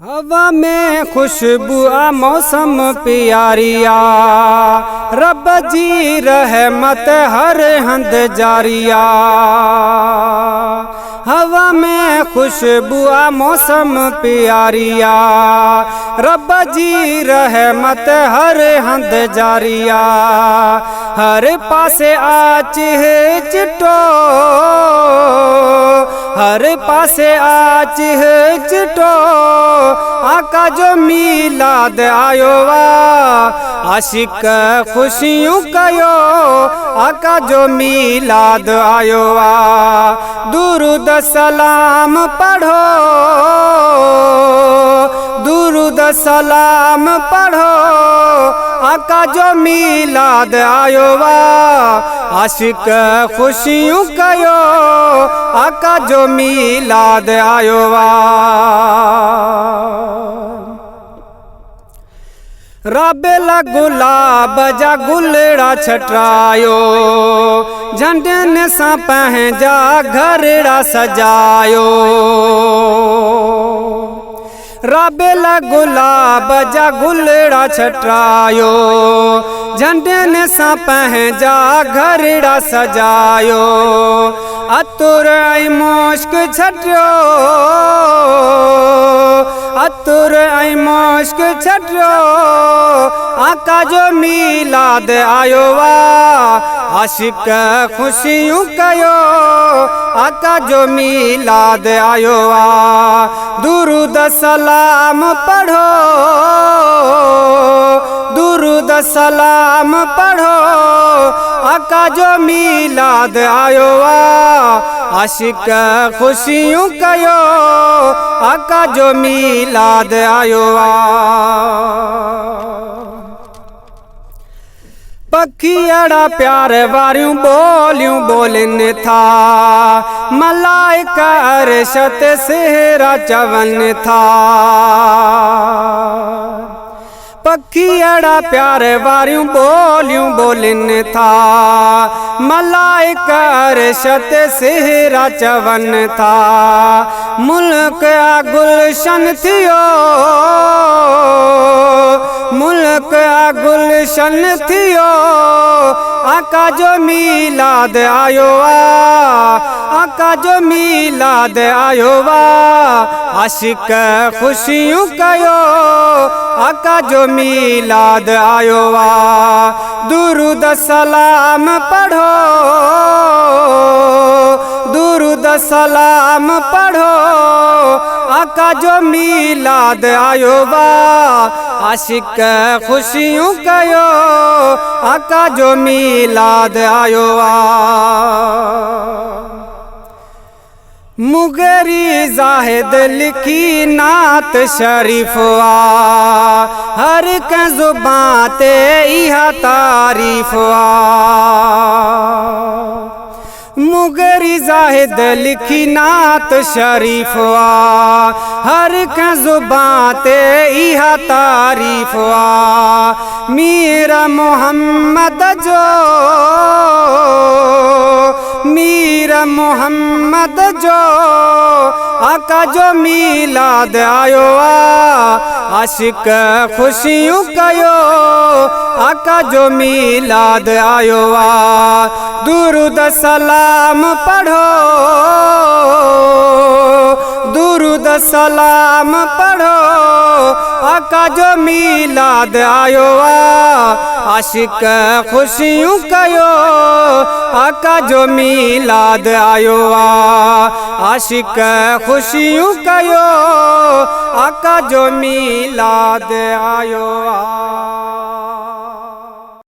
हवा में खुशबू आ मौसम प्यारिया, रब जी रहमत हर हंद जारिया। हवा में खुशबू आ मौसम प्यारिया, रब जी रहमत हर हंद जारिया। हर पासे आच है चिटो, हर पासे आच है चिटो, आका जो मीलाद आयो वा, आशिक खुशियों कयो, आका जो मीलाद आयो वा। दुरूद सलाम पढ़ो, दुरूद सलाम पढ़ो, आका जो मीलाद आयो वा, आशिक खुशियों कयो, आका जो मीलाद आयो वा। राबेला गुलाब जा गुलड़ा छटरायो, झंडन सा पंहिंजा घरड़ा सजायो। राबेला गुलाब जा गुलड़ा छटरायो, झंडन सा पंहिंजा घरड़ा सजायो। अतुर ऐं मुश्क छटियो, अतुर ऐं मुश्क छटियो, आका जो मीलाद आयो वा, आशिक खुशियों कयो, आका जो मीलाद आयो वा। दुरूद सलाम पढ़ो, दुरूद सलाम पढ़ो, आका जो मीलाद आयो वा, आशिक खुशियों कयो, आका जो मीलाद आयो वा। पखियड़ा प्यार वारियूं बोलियूं बोलन था, मलाइका अर्श ते सेहरा चवन था। पखियड़ा प्यार वारियूं बोलियूं बोलन था, मलाइका अर्श ते सेहरा चवन था। मुल्क आ गुलशन थियो, मुल्क आ गुलशन थियो, आका जो मीलाद आयो वा, आका जो मीलाद आयो वा। आशिक खुशियों कयो, आका जो मीलाद आयो वा। दुरूद सलाम पढ़ो, दुरूद सलाम पढ़ो, आका जो मीलाद आयो वा, आशिक खुशियों कयो, आका जो मीलाद आयो वा। मुगरी जाहिद लिखी नात शरीफवा, हर के जुबां ते इहा तारीफवा। मुगरी जाहिद लिखी नात शरीफवा, हर के जुबां ते इहा तारीफवा। मीर मोहम्मद जो, मीर मोहम्मद जो, आका जो मीलाद आयो वा, आशिक खुशियों कयो, आका जो मीलाद आयो वा। दुरूद सलाम पढ़ो, दुरूद सलाम पढ़ो, आका जो मीलाद आयो वा, आशिक खुशियों कयो, आका जो मीलाद आयो वा। आशिक खुशियों कयो, आका जो मीलाद आयो वा।